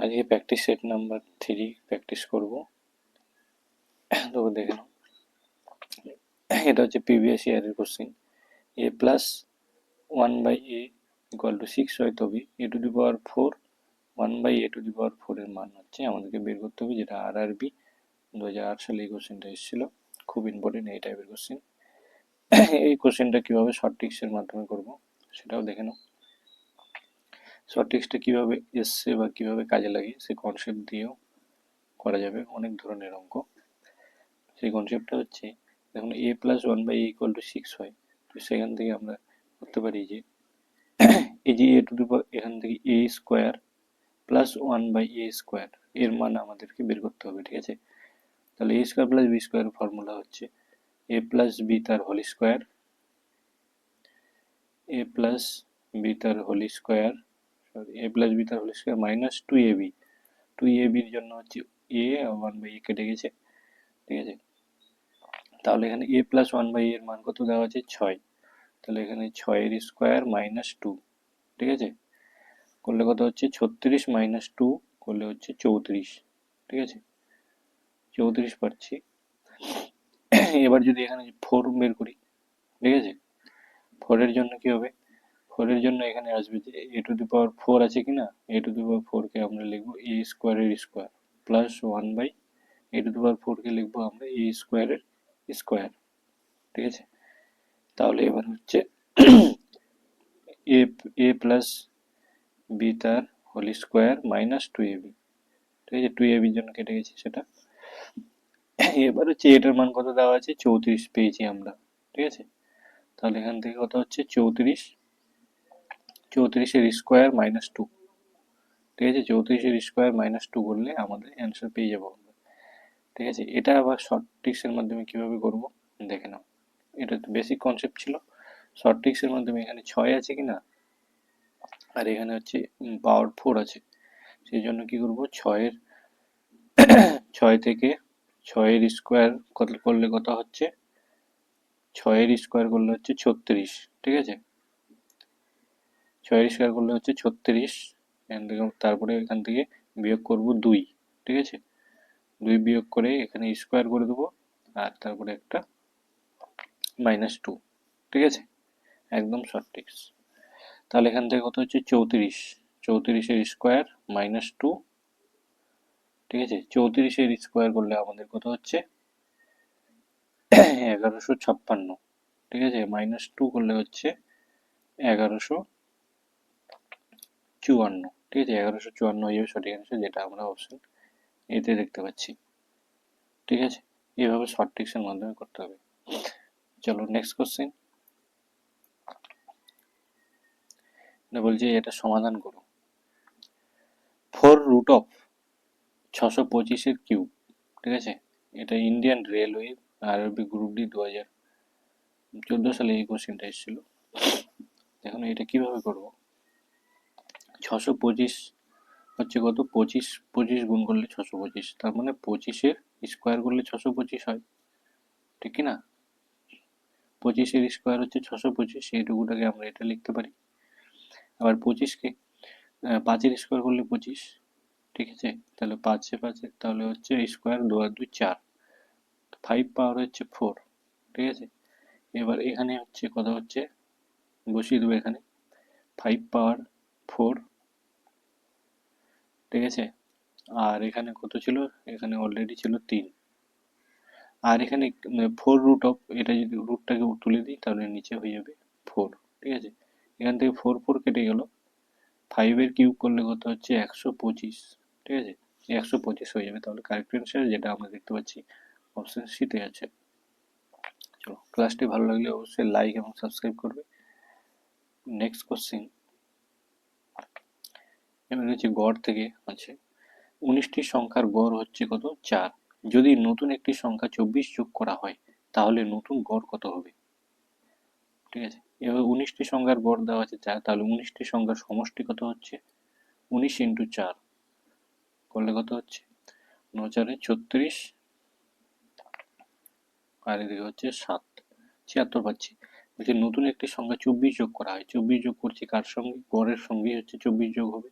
আজকে practice set number 3 practice করব। তবে দেখে নাও, এটা হচ্ছে প্রিভিয়াস ইয়ারের question. A plus 1/a equal to 6 হয়, তবে a to the power 4 1/a to the power 4 এর মান হচ্ছে আমাদেরকে বের করতে হবে, যেটা RRB 2008 সালে এই কোশ্চেনটা এসেছিল। খুব ইম্পর্টেন্ট এই টাইপের কোশ্চেন। এই কোশ্চেনটা কিভাবে শর্ট ট্রিক্সের মাধ্যমে করব সেটাও দেখে নাও। শর্ট ট্রিক্সটা কিভাবে এসছে বা কিভাবে কাজে লাগে সে কনসেপ্ট দিয়েও করা যাবে অনেক ধরনের অঙ্ক। সেই কনসেপ্টটা হচ্ছে, দেখুন a plus 1/a equal to 6 হয়, তো সেখান থেকে আমরা করতে পারি যে এই যে a টু দি পাওয়ার এখান থেকে a square plus 1/a square এর মান আমাদেরকে বের করতে হবে, ঠিক আছে। তাহলে a square plus b square formula হচ্ছে a প্লাস b তার whole square, a plus b তার whole square, a plus b তার whole square minus 2ab। 2ab এর জন্য হচ্ছে a আর 1/a কেটে গেছে, ঠিক আছে। তাহলে এখানে a প্লাস 1/a এর মান কত দেওয়া আছে? 6। তাহলে এখানে 6 এর স্কোয়ার মাইনাস 2, ঠিক আছে, করলে কত হচ্ছে? 36 মাইনাস 2 করলে হচ্ছে 34, ঠিক আছে, 34 পাচ্ছি। এবার যদি এখানে 4 বের করি, ঠিক আছে, 4 এর জন্য কি হবে? 4 এর জন্য এখানে আসবে যে a টু দি পাওয়ার 4 আছে কিনা, a টু দি পাওয়ার 4 কে আমরা লিখবো a স্কোয়ারের square plus 1/a to the power 4 কে লিখবো আমরা a স্কোয়ারের স্কোয়ার, ঠিক আছে। তাহলে এবার হচ্ছে a প্লাস b তার হোল স্কোয়ার মাইনাস 2ab, ঠিক আছে, 2ab এর জন্য কেটে গেছে সেটা। এবার হচ্ছে এটার মান কত দেওয়া আছে? 34 পেয়েছি আমরা, ঠিক আছে। তাহলে এখান থেকে কত হচ্ছে? 34, 34 এর স্কোয়ার মাইনাস 2, ঠিক আছে, 34 এর স্কোয়ার মাইনাস 2 করলে আমাদের অ্যান্সার পেয়ে যাবো আমরা, ঠিক আছে। এটা আবার শর্ট ট্রিক্সের মাধ্যমে কিভাবে করব দেখে নাও। এটা তো বেসিক কনসেপ্ট ছিল। শর্ট ট্রিক্সের মাধ্যমে এখানে 6 আছে কিনা আর এখানে হচ্ছে পাওয়ার 4 আছে, সেই জন্য কি করব, 6 থেকে 6 এর স্কোয়ার কত করলে কত হচ্ছে? 6 এর স্কোয়ার করলে হচ্ছে 36, ঠিক আছে, 6 এর স্কোয়ার করলে হচ্ছে 36। তারপরে এখান থেকে বিয়োগ করব 2, ঠিক আছে, 2 বিয়োগ করে এখানে স্কোয়ার করে দেবো আর তারপরে একটা মাইনাস 2, ঠিক আছে, একদম শর্ট ট্রিক্স। তাহলে এখান থেকে কত হচ্ছে? 34, 34 এর স্কোয়ার মাইনাস 2, ঠিক আছে, 34 এর স্কোয়ার করলে আমাদের কত হচ্ছে? 1156, ঠিক আছে, মাইনাস 2 করলে হচ্ছে 1154, ঠিক আছে, 1154 হয়ে যাবে সঠিক অ্যান্সার, যেটা আমরা অপশন এতে দেখতে পাচ্ছি, ঠিক আছে। এইভাবে শর্ট ট্রিক্সের মাধ্যমে করতে হবে। চলো নেক্সট কোশ্চেন। বলছি এটা সমাধান করো। 4√625 এর কিউব, ঠিক আছে, এটা ইন্ডিয়ান রেলওয়ে আরবি গ্রুপ ডি 2014 সালে এই কোশ্চেনটা এসেছিল। এখন এটা কিভাবে করব? 625 হচ্ছে কত? 25, 25 গুণ করলে 625, তার মানে 25 এর স্কোয়ার করলে 625 হয়, ঠিক কি না? 25 এর স্কোয়ার হচ্ছে 625, এইটুকুটাকে আমরা এটা লিখতে পারি। আবার 25কে 5 এর স্কোয়ার করলে 25, ঠিক আছে, তাহলে 5 তাহলে হচ্ছে স্কোয়ার 2 আর 2 4, 5 পাওয়ার হচ্ছে 4, ঠিক আছে। এবার এখানে হচ্ছে কত হচ্ছে বসিয়ে দেবো এখানে 5 পাওয়ার 4, ঠিক আছে, আর এখানে কত ছিল? এখানে অলরেডি ছিল 3, আর এখানে 4√, এটা যদি রুটটাকে তুলে দিই তাহলে নিচে হয়ে যাবে 4, ঠিক আছে। এখান থেকে 4 4 কেটে গেল, 5 এর কিউব করলে কত হচ্ছে? 125, ঠিক আছে, 125 হয়ে যাবে। তাহলে কারেক্ট অ্যান্সার যেটা আমরা দেখতে পাচ্ছি অপশন সিতে আছে। চলো, ক্লাসটি ভালো লাগলে অবশ্যই লাইক এবং সাবস্ক্রাইব করবে। নেক্সট কোশ্চেন এবার হচ্ছে গড় থেকে আছে 19টি সংখ্যার গড় হচ্ছে কত? 4। যদি নতুন একটি সংখ্যা 24 যোগ করা হয় তাহলে নতুন গড় কত হবে, ঠিক আছে। এবার 19টি সংখ্যার গড় দেওয়া আছে 4, তাহলে 19টি সংখ্যার সমষ্টি কত হচ্ছে? 19 ইন্টু 4 করলে কত হচ্ছে? 9 4 36, আর এদিকে হচ্ছে 7, 76 পাচ্ছি। বলছে নতুন একটি সংখ্যা 24 যোগ করা হয়, 24 যোগ করছি কার সঙ্গে? গড়ের সঙ্গেই হচ্ছে 24 যোগ হবে,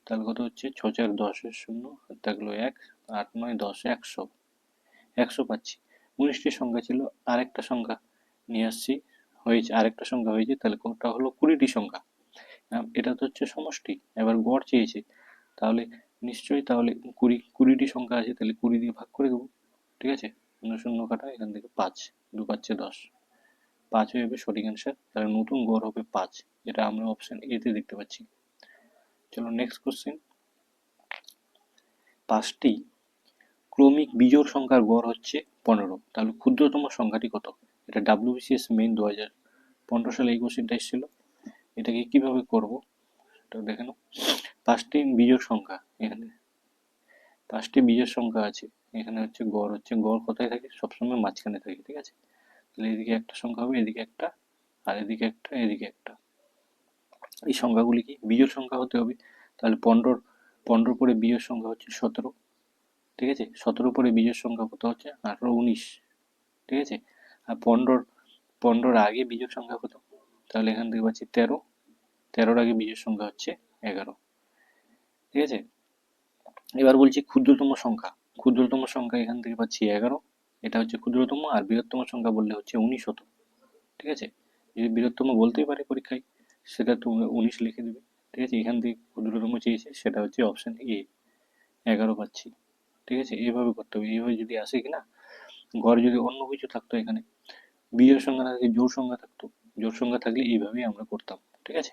তাহলে কত হচ্ছে 6 4 10 শূন্য, থাকলো 1, 8 9 10 100, 100 পাচ্ছি। 19টি সংখ্যা ছিল, আরেকটা সংখ্যা নিয়ে আসছি, হয়েছে আরেকটা সংখ্যা হয়েছে, তাহলে কোনটা হলো 20টি সংখ্যা। এটা তো হচ্ছে সমষ্টি, এবার গড় চেয়েছে, তাহলে নিশ্চয়ই তাহলে 20টি সংখ্যা আছে, তাহলে 20 দিয়ে ভাগ করে দেবো। ঠিক আছে, শূন্য শূন্য কাটা, এখান থেকে 5, 2 5 10, 5 হয়ে যাবে সঠিক অ্যান্সার। তাহলে নতুন গড় হবে 5, যেটা আমরা অপশন এ তে দেখতে পাচ্ছি। চলো নেক্সট কোশ্চেন। 5টি ক্রমিক বিজোড় সংখ্যার গড় হচ্ছে 15, তাহলে ক্ষুদ্রতম সংখ্যাটি কত? এটা WBCS মেইন 2015 সালে এই কোশ্চেনটা এসেছিল। এটাকে কিভাবে করব সেটা দেখে নাও। 5টি বিজোড় সংখ্যা, এখানে 5টি বিজোড় সংখ্যা আছে, এখানে হচ্ছে গড় কোথায় থাকে? সবসময় মাঝখানে থাকে। ঠিক আছে, তাহলে এদিকে একটা সংখ্যা হবে, এদিকে একটা, আর এদিকে একটা, এদিকে একটা। এই সংখ্যাগুলি কি বিজোড় সংখ্যা হতে হবে। তাহলে 15 পরে বিজোড় সংখ্যা হচ্ছে 17। ঠিক আছে, 17 পরে বিজোড় সংখ্যা কত হচ্ছে? 18 19। ঠিক আছে, আর 15 আগে বিজোড় সংখ্যা কত? তাহলে এখান থেকে পাচ্ছি 13, 13 আগে বিজোড় সংখ্যা হচ্ছে 11। ঠিক আছে, এবার বলছি ক্ষুদ্রতম সংখ্যা। ক্ষুদ্রতম সংখ্যা এখান থেকে পাচ্ছি 11, এটা হচ্ছে ক্ষুদ্রতম, আর বৃহত্তম সংখ্যা বললে হচ্ছে 19 হতো। ঠিক আছে, যদি বৃহত্তম বলতেই পারে পরীক্ষায়, সেটা তোমরা 19 লিখে দেবে। ঠিক আছে, এখান থেকে ক্ষুদ্রতম চেয়েছে, সেটা হচ্ছে অপশন এ, 11 পাচ্ছি। ঠিক আছে, এইভাবে করতে হবে। এইভাবে যদি আসে কিনা, গড় যদি অন্য কিছু থাকতো, এখানে বিজোড় সংখ্যা না থাকে জোড় সংখ্যা থাকতো, জোড় সংখ্যা থাকলে এইভাবেই আমরা করতাম। ঠিক আছে,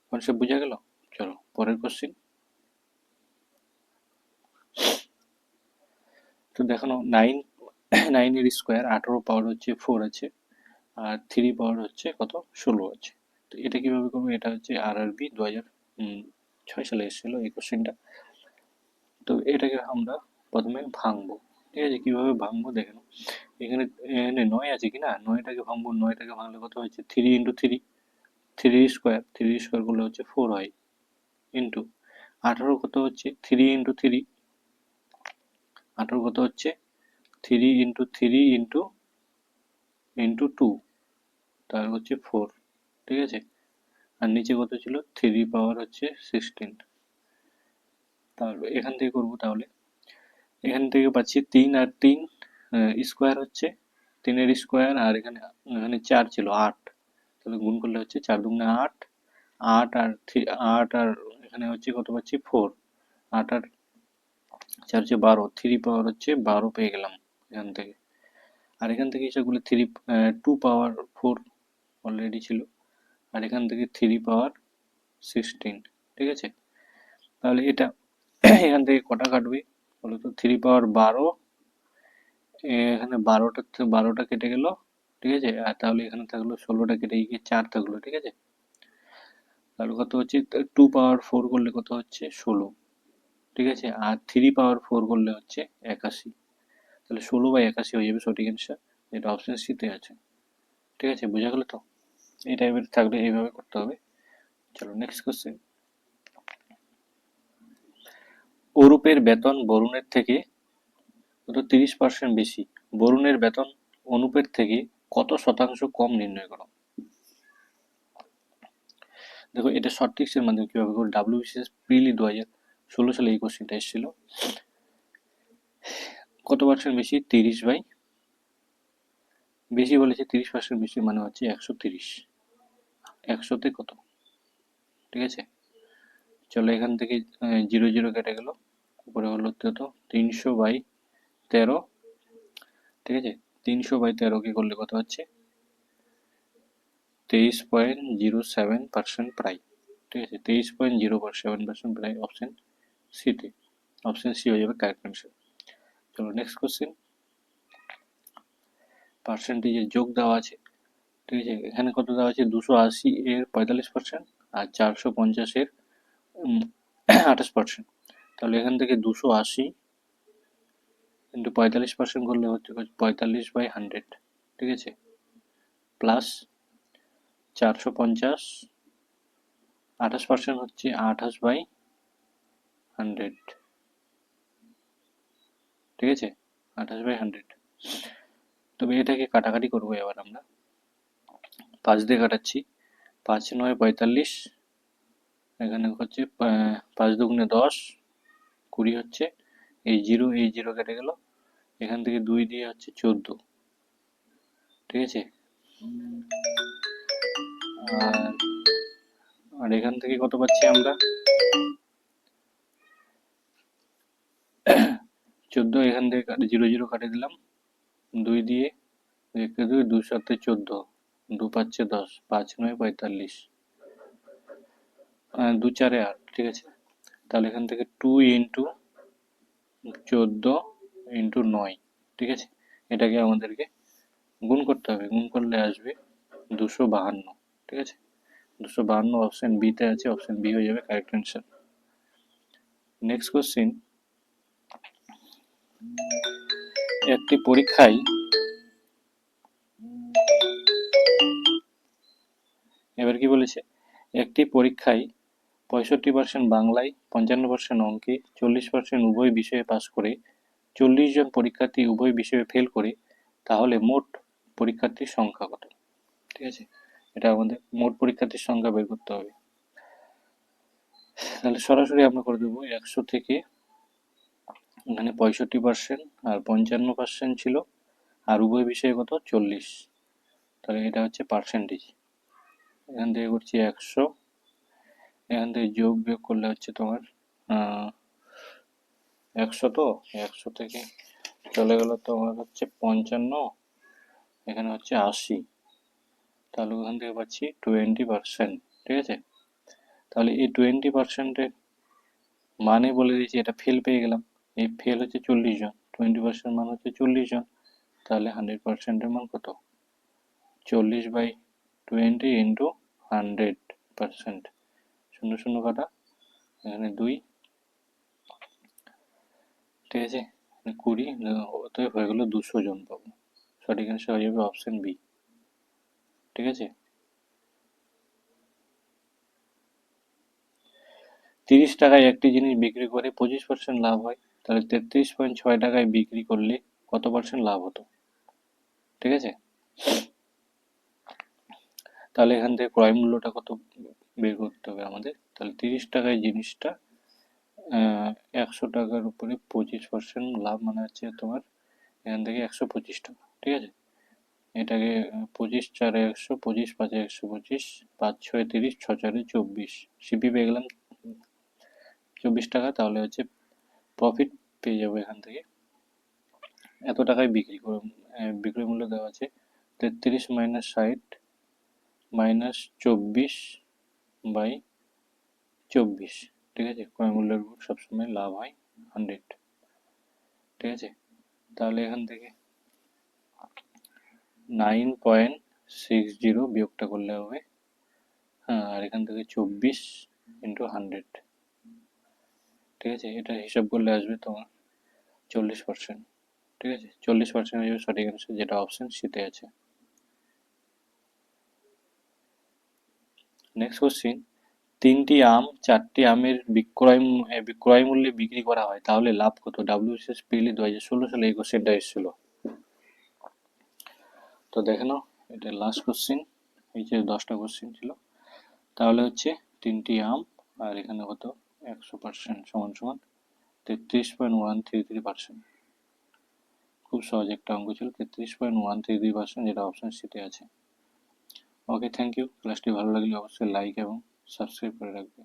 কনসেপ্ট বোঝা গেল? চলো পরের কোশ্চেন। তো দেখানো 9 এর স্কোয়ার 18 পাওয়ার হচ্ছে 4 আছে, আর 3 পাওয়ার হচ্ছে কত? 16 আছে। তো এটা কিভাবে করবো? এটা হচ্ছে RRB 2006 সালে এসেছিল এই কোশ্চেনটা। তো এটাকে আমরা প্রথমে ভাঙবো। ঠিক আছে, কিভাবে ভাঙবো দেখে নাও। এখানে 9 আছে কিনা, 9টাকে ভাঙবো। 9টাকে ভাঙলে কত হচ্ছে? 3 ইন্টু 3, 3 স্কোয়ার, 3 স্কোয়ার করলে হচ্ছে 4 হয়, ইন্টু 18 কত হচ্ছে? 3 ইন্টু 3, 18 কত হচ্ছে? 3 ইন্টু 3 ইন্টু ইন্টু 2, তার হচ্ছে 4। ঠিক আছে, আর নিচে কত ছিল? 3 পাওয়ার হচ্ছে 16। তাহলে এখান থেকে করবো, তাহলে এখান থেকে পাচ্ছি 3 আর 3 স্কোয়ার হচ্ছে 3 এর স্কোয়ার, আর এখানে এখানে 4 ছিল 8, তাহলে গুণ করলে হচ্ছে 4 দুগুণে 8, 8 আর 8 আর এখানে হচ্ছে কত পাচ্ছি? 4, 8 আর 4 হচ্ছে 12, 3 পাওয়ার হচ্ছে 12 পেয়ে গেলাম এখান থেকে। আর এখান থেকে সেগুলো 2 পাওয়ার 4 অলরেডি ছিল, আর এখান থেকে 3 পাওয়ার 16। ঠিক আছে, তাহলে এটা এখান থেকে কটা কাটবে বলো তো? 3 পাওয়ার 12, এখানে 12টা কেটে গেল। ঠিক আছে, আর তাহলে এখানে থাকলো 16টা কেটে গিয়ে 4 থাকলো। ঠিক আছে, তাহলে কত হচ্ছে? 2 পাওয়ার 4 করলে কত হচ্ছে? 16। ঠিক আছে, আর 3 পাওয়ার 4 করলে হচ্ছে 81। তাহলে 16/81 হয়ে যাবে সঠিক অ্যান্সার, যেটা অপশন সিতে আছে। ঠিক আছে, বোঝা গেল তো? এই টাইপের থাকলে এইভাবে করতে হবে। চলো নেক্সট কোশ্চেন। অরূপের বেতন বরুণের থেকে কত? 30% বেশি। বরুণের বেতন অনুপের থেকে কত শতাংশ কম নির্ণয় করো। দেখো, এটা শর্ট ট্রিক্সের মাধ্যমে কিভাবে করো। WBCS প্রিলি 2016 সালে এই কোশ্চেনটা এসেছিল। কত পার্সেন্ট বেশি? 30 বাই, বেশি বলেছে 30% বেশি, মানে হচ্ছে 130। 100তে কত? ঠিক আছে, চলো এখান থেকে 0 0 কেটে গেল, উপরে হলো কত? 300/13। ঠিক আছে, 300/13 কে করলে কত হচ্ছে? 23.07% প্রায়। ঠিক আছে, 23.07% প্রায় অপশন সিতে। অপশন সি হয়ে যাবে কারেক্ট অ্যান্সার। চলো নেক্সট কোশ্চেন। পার্সেন্টেজের যোগ দেওয়া আছে। ঠিক আছে, এখানে কত দেওয়া আছে? 280 এর 45% আর 450 এর 28%। তাহলে এখান থেকে 280 ইন্টু 45% করলে হচ্ছে 45/100। ঠিক আছে, প্লাস 450, 28% হচ্ছে 28/100। ঠিক আছে, 28/100। তবে এটাকে কাটাকাটি করবো এবার আমরা। 5 দিয়ে কাটাচ্ছি, 5 9 45, এখানে হচ্ছে 5 দুগুণে 10, 20 হচ্ছে, এই জিরো কেটে গেল, এখান থেকে 2 দিয়ে হচ্ছে 14, ঠিক আছে। আর আর এখান থেকে কত পাচ্ছি আমরা, 14, এখান থেকে 0 কাটে দিলাম, 2 দিয়ে, 2 2 7 14, 2 5 10, 5 9 45, 2 4 8, ঠিক আছে। তাহলে এখান থেকে 2 ইন্টু 14 ইন্টু 9, ঠিক আছে। এটাকে আমাদেরকে গুণ করতে হবে, গুণ করলে আসবে 252, ঠিক আছে। 252 অপশন বিতে আছে, অপশন বি হয়ে যাবে কারেক্ট অ্যান্সার। নেক্সট কোশ্চিন, একটি পরীক্ষায় এবার কি বলেছে, একটি পরীক্ষায় 65% বাংলায়, 55% অঙ্কে, 40% উভয় বিষয়ে পাস করে 40 জন পরীক্ষার্থী উভয় বিষয়ে ফেল করে, তাহলে মোট পরীক্ষার্থীর সংখ্যা কত, ঠিক আছে। এটা আমাদের মোট পরীক্ষার্থীর সংখ্যা বের করতে হবে। তাহলে সরাসরি আমরা করে দেবো 100 থেকে, এখানে 65% আর 55% ছিল, আর উভয় বিষয়ে কত 40, তাহলে এটা হচ্ছে পার্সেন্টেজ। এখান থেকে করছি 100, এখান থেকে যোগ বিয়োগ করলে হচ্ছে তোমার 100, তো 100 থেকে চলে গেল তোমার হচ্ছে 55, এখানে হচ্ছে 80, তাহলে ওখান থেকে পাচ্ছি 20%, ঠিক আছে। তাহলে এই 20%-এর মানে বলে দিয়েছি, এটা ফেল পেয়ে গেলাম, এই ফেল হচ্ছে 40 জন, 20% মান হচ্ছে 40 জন, তাহলে 100%-এর মান কত, 40/20 ইন্টু 100%, শূন্য শূন্য কাটা, এখানে 2, ঠিক আছে, 20, অতএব হয়ে গেল 200 জন পাবো। সঠিক অ্যান্সার হয়ে যাবে অপশন বি, ঠিক আছে। 30 টাকায় একটি জিনিস বিক্রি করে 25% লাভ হয়, তাহলে 33.6 টাকায় বিক্রি করলে কত পার্সেন্ট লাভ হতো, ঠিক আছে। তাহলে এখান থেকে ক্রয় মূল্যটা কত বের করতে হবে আমাদের, তাহলে 30 টাকায় জিনিসটা 100 টাকার উপরে 25% লাভ, মানে হচ্ছে তোমার এখান থেকে 125 টাকা, ঠিক আছে। এটাকে 25 4 100, 25 5 125, 5 6 30, 6 4 24, সিপি পেয়ে গেলাম 24 টাকা, তাহলে হচ্ছে প্রফিট পেয়ে যাবো এখান থেকে। এত টাকায় বিক্রয় মূল্য দেওয়া আছে 33 মাইনাস 60 মাইনাস 24/24, ঠিক আছে। ক্রয় মূল্যের উপর সবসময় লাভ হয় 100, ঠিক আছে। তাহলে এখান থেকে 9.60 বিয়োগটা করলে হবে, হ্যাঁ, আর এখান থেকে 24 ইন্টু 100, ঠিক আছে। এটা হিসাব করলে আসবে তোমার 40%, ঠিক আছে। 40% হয়ে যাবে সঠিক অ্যান্সার, যেটা অপশন সিতে আছে। নেক্সট কোশ্চিন, 3টি আম 4টি আমের বিক্রয় মূল্যে বিক্রি করা হয়, তাহলে লাভ কত। WBCS প্রিলি 2016 সালে এই কোশ্চেনটা এসেছিল। তো দেখে নাও, এটা লাস্ট কোশ্চিন, এই যে 10টা কোশ্চিন ছিল। তাহলে হচ্ছে 3টি আম, আর এখানে কত 100% সমান সমান 33.133%। খুব সহজ একটা অঙ্ক ছিল, 33.133%, যেটা অপশন সিতে আছে। ওকে, থ্যাংক ইউ। ক্লাসটি ভালো লাগলে অবশ্যই লাইক এবং সাবস্ক্রাইব করে রাখবে।